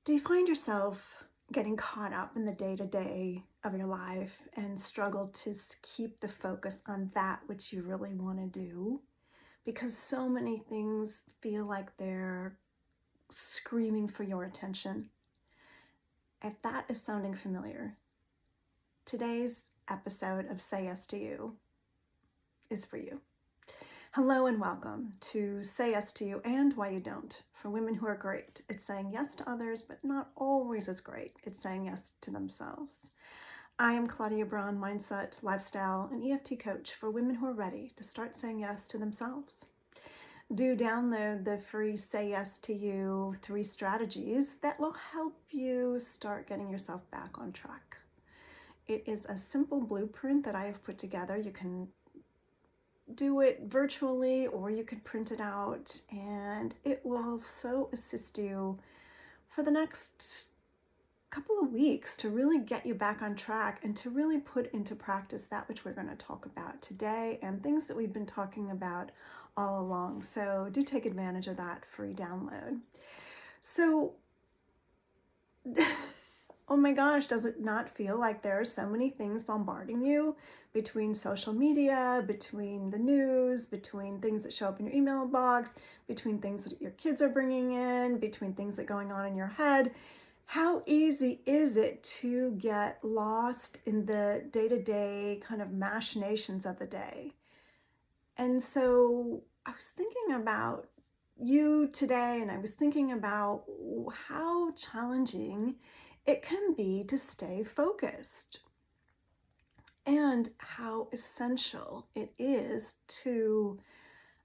Do you find yourself getting caught up in the day-to-day of your life and struggle to keep the focus on that which you really want to do? Because so many things feel like they're screaming for your attention. If that is sounding familiar, today's episode of Say Yes to You is for you. Hello and welcome to Say Yes to You and Why You Don't. For women who are great, it's saying yes to others, but not always as great. It's saying yes to themselves. I am Claudia Braun, mindset, lifestyle, and EFT coach for women who are ready to start saying yes to themselves. Do download the free Say Yes to You 3 strategies that will help you start getting yourself back on track. It is a simple blueprint that I have put together. You can do it virtually or you could print it out, and it will so assist you for the next couple of weeks to really get you back on track and to really put into practice that which we're going to talk about today and things that we've been talking about all along. So do take advantage of that free download. So oh my gosh, does it not feel like there are so many things bombarding you between social media, between the news, between things that show up in your email box, between things that your kids are bringing in, between things that are going on in your head? How easy is it to get lost in the day-to-day kind of machinations of the day? And so I was thinking about you today, and I was thinking about how challenging it can be to stay focused and how essential it is to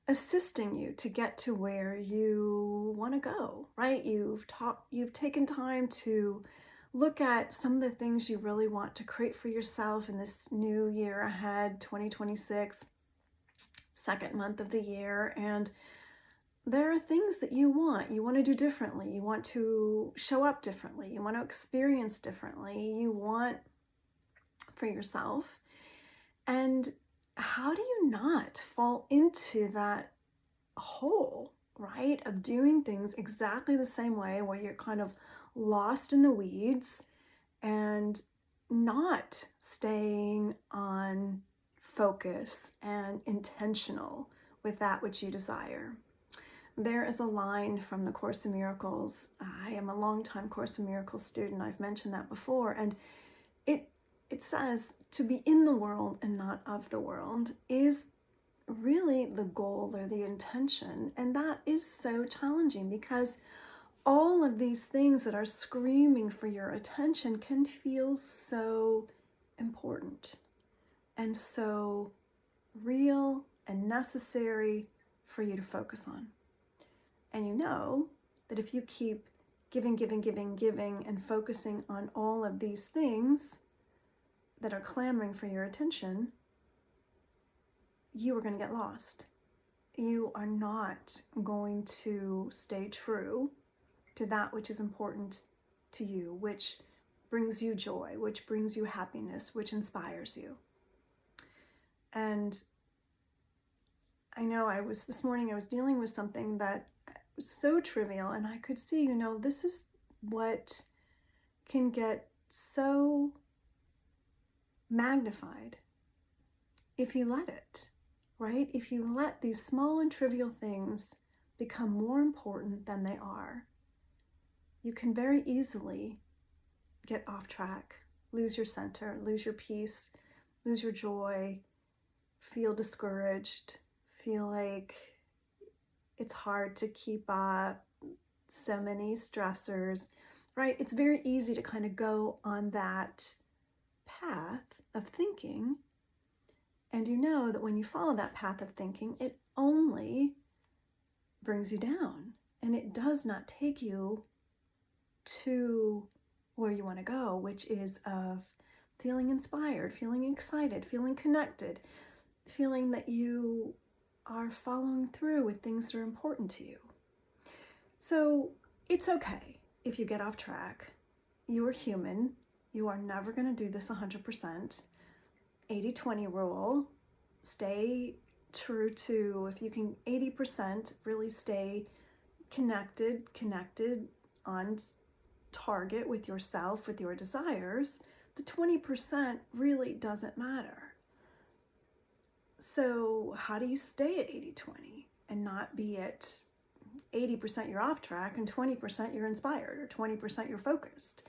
assisting you to get to where you want to go, right? You've taken time to look at some of the things you really want to create for yourself in this new year ahead, 2026, second month of the year, and there are things that you want to do differently. You want to show up differently. You want to experience differently. You want for yourself. And how do you not fall into that hole, right? Of doing things exactly the same way where you're kind of lost in the weeds and not staying on focus and intentional with that which you desire. There is a line from the Course in Miracles. I am a longtime Course in Miracles student. I've mentioned that before. And it says to be in the world and not of the world is really the goal or the intention. And that is so challenging because all of these things that are screaming for your attention can feel so important and so real and necessary for you to focus on. And you know that if you keep giving, and focusing on all of these things that are clamoring for your attention, you are going to get lost. You are not going to stay true to that which is important to you, which brings you joy, which brings you happiness, which inspires you. And I know this morning I was dealing with something that was so trivial, and I could see, this is what can get so magnified if you let it, right? If you let these small and trivial things become more important than they are, you can very easily get off track, lose your center, lose your peace, lose your joy, feel discouraged, feel like it's hard to keep up, so many stressors, right? It's very easy to kind of go on that path of thinking. And you know that when you follow that path of thinking, it only brings you down. And it does not take you to where you want to go, which is of feeling inspired, feeling excited, feeling connected, feeling that you are following through with things that are important to you. So it's okay if you get off track. You are human. You are never going to do this 100%. 80-20 rule. Stay true to, if you can 80%, really stay connected on target with yourself, with your desires, the 20% really doesn't matter. So how do you stay at 80-20 and not be at 80% you're off track and 20% you're inspired or 20% you're focused?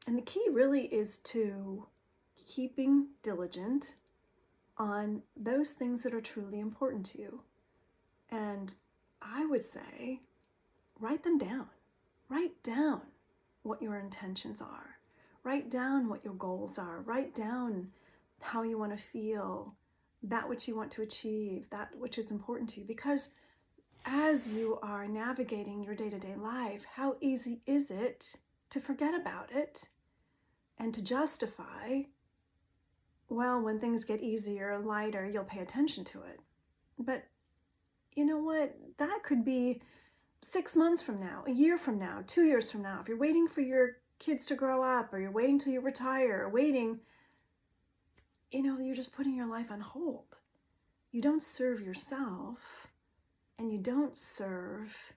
And the key really is to keeping diligent on those things that are truly important to you. And I would say, write them down. Write down what your intentions are. Write down what your goals are. Write down how you want to feel, that which you want to achieve, that which is important to you. Because as you are navigating your day-to-day life, how easy is it to forget about it and to justify, well, when things get easier, lighter, you'll pay attention to it. But you know what? That could be 6 months from now, a year from now, 2 years from now. If you're waiting for your kids to grow up, or you're waiting till you retire, or waiting, you're just putting your life on hold. You don't serve yourself, and you don't serve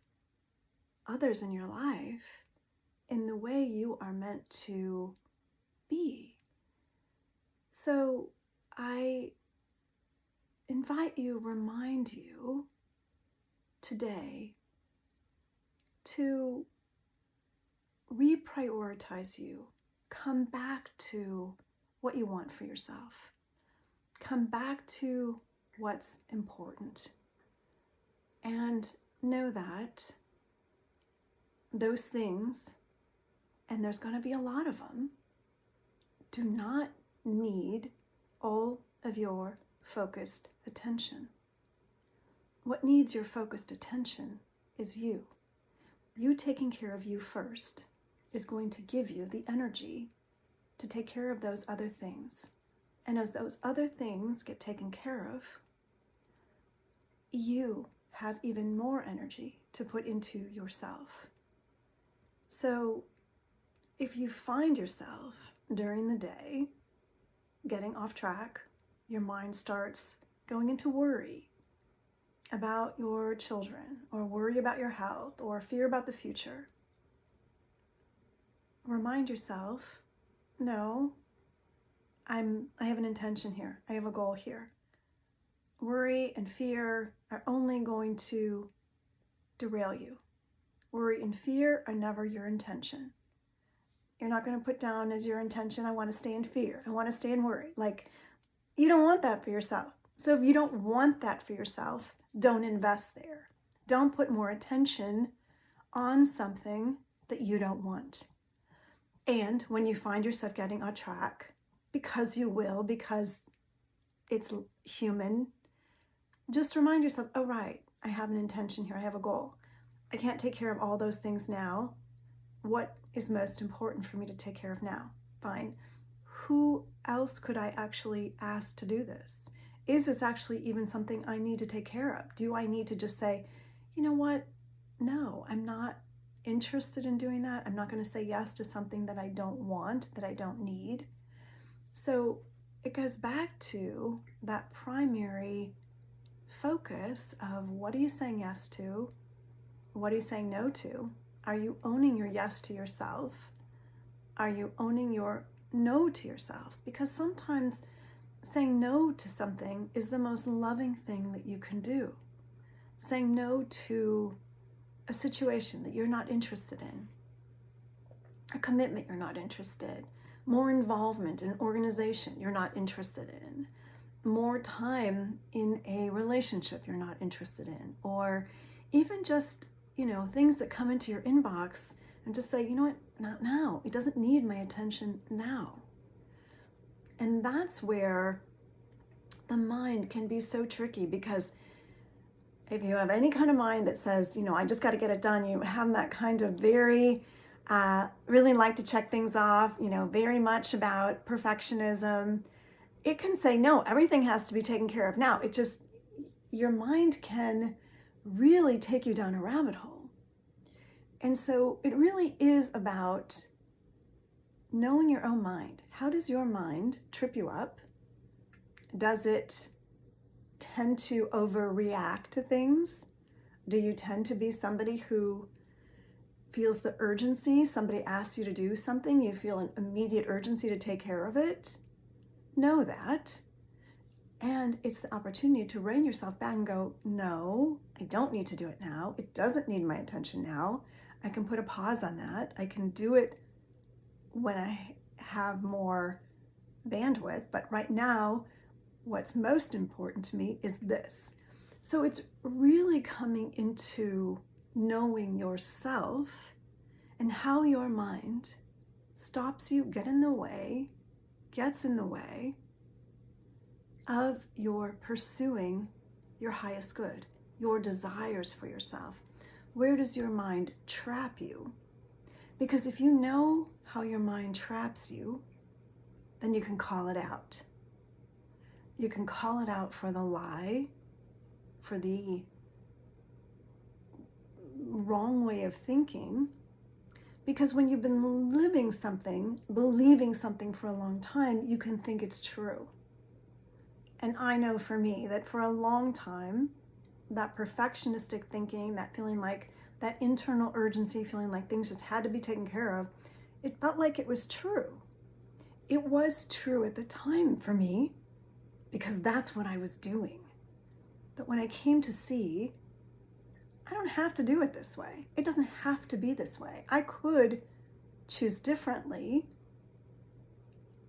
others in your life in the way you are meant to be. So I remind you today to reprioritize you. Come back to what you want for yourself. Come back to what's important. And know that those things, and there's going to be a lot of them, do not need all of your focused attention. What needs your focused attention is you. You taking care of you first is going to give you the energy to take care of those other things. And as those other things get taken care of, you have even more energy to put into yourself. So if you find yourself during the day getting off track, your mind starts going into worry about your children, or worry about your health, or fear about the future, remind yourself, no, I have an intention here. I have a goal here. Worry and fear are only going to derail you. Worry and fear are never your intention. You're not going to put down as your intention, I want to stay in fear. I want to stay in worry. You don't want that for yourself. So if you don't want that for yourself, don't invest there. Don't put more attention on something that you don't want. And when you find yourself getting on track, because you will, because it's human, just remind yourself, oh, right, I have an intention here. I have a goal. I can't take care of all those things now. What is most important for me to take care of now? Fine. Who else could I actually ask to do this? Is this actually even something I need to take care of? Do I need to just say, you know what? No, I'm not interested in doing that. I'm not going to say yes to something that I don't want, that I don't need. So it goes back to that primary focus of, what are you saying yes to? What are you saying no to? Are you owning your yes to yourself? Are you owning your no to yourself? Because sometimes saying no to something is the most loving thing that you can do. Saying no to a situation that you're not interested in, a commitment you're not interested, more involvement in an organization you're not interested in, more time in a relationship you're not interested in, or even just, things that come into your inbox, and just say, you know what, not now. It doesn't need my attention now. And that's where the mind can be so tricky, because if you have any kind of mind that says, I just got to get it done, you have that kind of very, really like to check things off, very much about perfectionism, it can say, no, everything has to be taken care of now. Your mind can really take you down a rabbit hole. And so it really is about knowing your own mind. How does your mind trip you up? Does it tend to overreact to things? Do you tend to be somebody who feels the urgency. Somebody asks you to do something, you feel an immediate urgency to take care of it. Know that. And it's the opportunity to rein yourself back and go, no, I don't need to do it now. It doesn't need my attention now. I can put a pause on that. I can do it when I have more bandwidth. But right now, what's most important to me is this. So it's really coming into knowing yourself and how your mind stops you, gets in the way of your pursuing your highest good, your desires for yourself. Where does your mind trap you? Because if you know how your mind traps you, then you can call it out. You can call it out for the lie, for the wrong way of thinking. Because when you've been living something, believing something for a long time, you can think it's true. And I know for me that for a long time, that perfectionistic thinking, that feeling like that internal urgency, feeling like things just had to be taken care of, it felt like it was true. It was true at the time for me because that's what I was doing. But when I came to see, I don't have to do it this way. It doesn't have to be this way. I could choose differently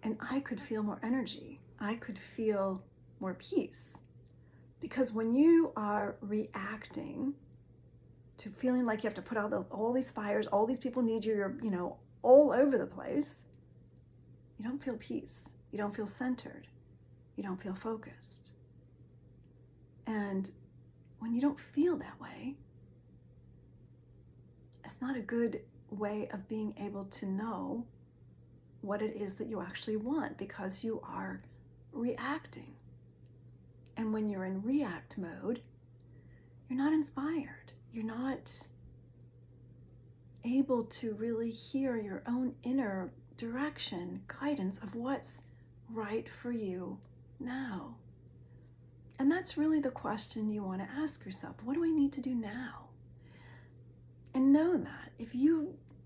and I could feel more energy. I could feel more peace. Because when you are reacting to feeling like you have to put out all these fires, all these people need you, you're, all over the place, you don't feel peace. You don't feel centered. You don't feel focused. And when you don't feel that way, it's not a good way of being able to know what it is that you actually want because you are reacting. And when you're in react mode, you're not inspired. You're not able to really hear your own inner direction, guidance of what's right for you now. And that's really the question you want to ask yourself. What do I need to do now? And know that if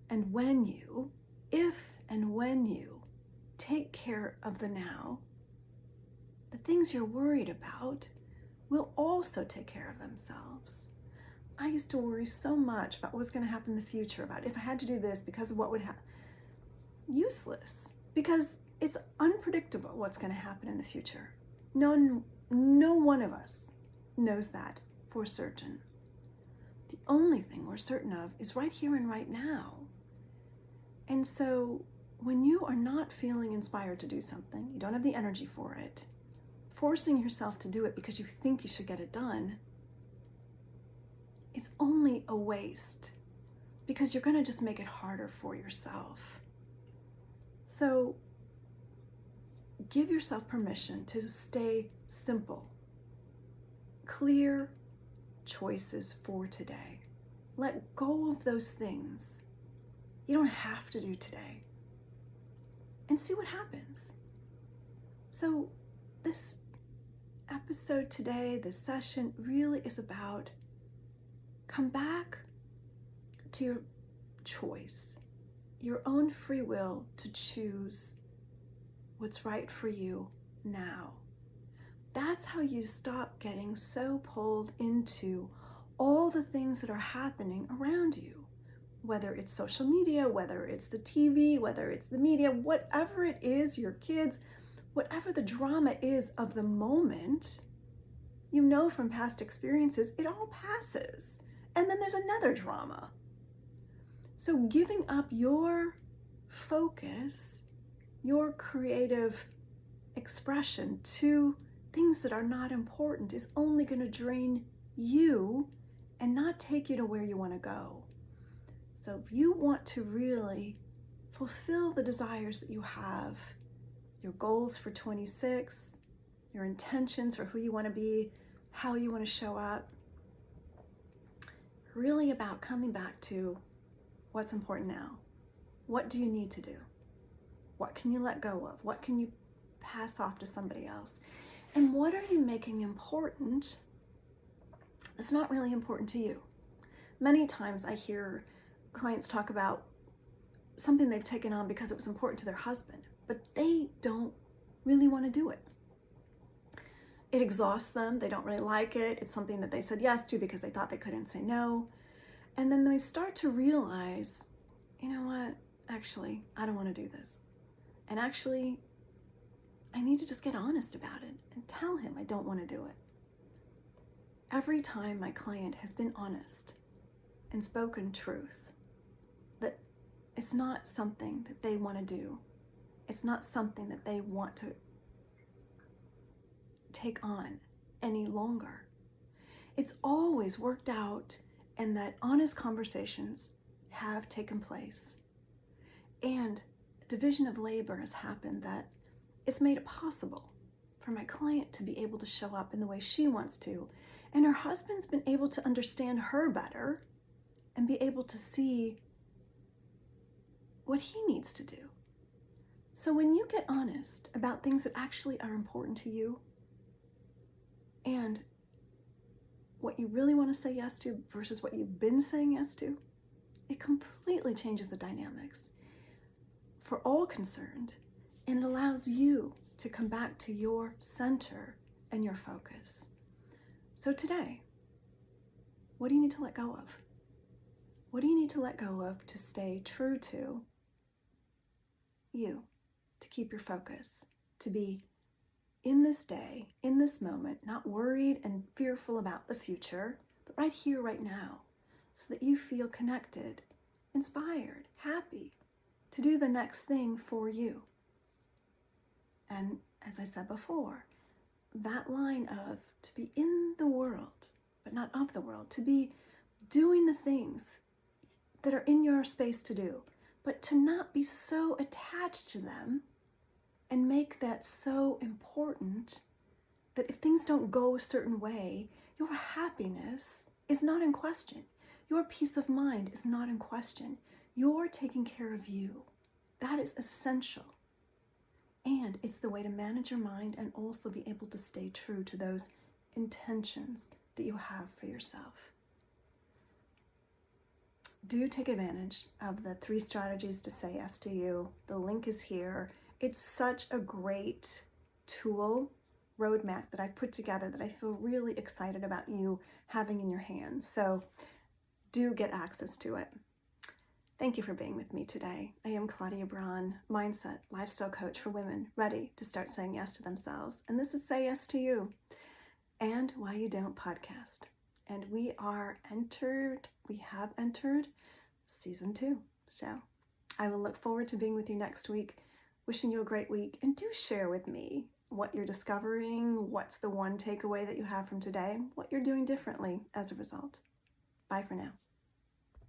and when you take care of the now, the things you're worried about will also take care of themselves. I used to worry so much about what was going to happen in the future, about if I had to do this because of what would happen. Useless, because it's unpredictable what's going to happen in the future. No one of us knows that for certain. The only thing we're certain of is right here and right now. And so when you are not feeling inspired to do something, you don't have the energy for it, forcing yourself to do it because you think you should get it done is only a waste because you're going to just make it harder for yourself. So give yourself permission to stay simple, clear choices for today. Let go of those things you don't have to do today and see what happens. So this episode today, this session really is about come back to your choice, your own free will to choose what's right for you now. That's how you stop getting so pulled into all the things that are happening around you, whether it's social media, whether it's the TV, whether it's the media, whatever it is, your kids, whatever the drama is of the moment, you know from past experiences, it all passes. And then there's another drama. So giving up your focus, your creative expression to things that are not important is only going to drain you and not take you to where you want to go. So if you want to really fulfill the desires that you have, your goals for 26, your intentions for who you want to be, how you want to show up, really about coming back to what's important now. What do you need to do? What can you let go of? What can you pass off to somebody else? And what are you making important that's not really important to you? Many times I hear clients talk about something they've taken on because it was important to their husband, but they don't really want to do it. It exhausts them. They don't really like it. It's something that they said yes to because they thought they couldn't say no. And then they start to realize, you know what, actually, I don't want to do this. And actually, I need to just get honest about it and tell him I don't want to do it. Every time my client has been honest and spoken truth, that it's not something that they want to do, it's not something that they want to take on any longer, it's always worked out, and that honest conversations have taken place. And division of labor has happened that it's made it possible for my client to be able to show up in the way she wants to, and her husband's been able to understand her better and be able to see what he needs to do. So when you get honest about things that actually are important to you and what you really want to say yes to versus what you've been saying yes to, it completely changes the dynamics for all concerned, and it allows you to come back to your center and your focus. So today, what do you need to let go of? What do you need to let go of to stay true to you, to keep your focus, to be in this day, in this moment, not worried and fearful about the future, but right here, right now, so that you feel connected, inspired, happy to do the next thing for you. And as I said before, that line of to be in the world, but not of the world, to be doing the things that are in your space to do, but to not be so attached to them and make that so important that if things don't go a certain way, your happiness is not in question. Your peace of mind is not in question. You're taking care of you. That is essential. And it's the way to manage your mind and also be able to stay true to those intentions that you have for yourself. Do take advantage of the 3 strategies to say yes to you. The link is here. It's such a great tool, roadmap that I've put together that I feel really excited about you having in your hands. So do get access to it. Thank you for being with me today. I am Claudia Braun, mindset, lifestyle coach for women ready to start saying yes to themselves. And this is Say Yes to You and Why You Don't podcast. And we have entered season 2. So I will look forward to being with you next week. Wishing you a great week. And do share with me what you're discovering, what's the one takeaway that you have from today, what you're doing differently as a result. Bye for now.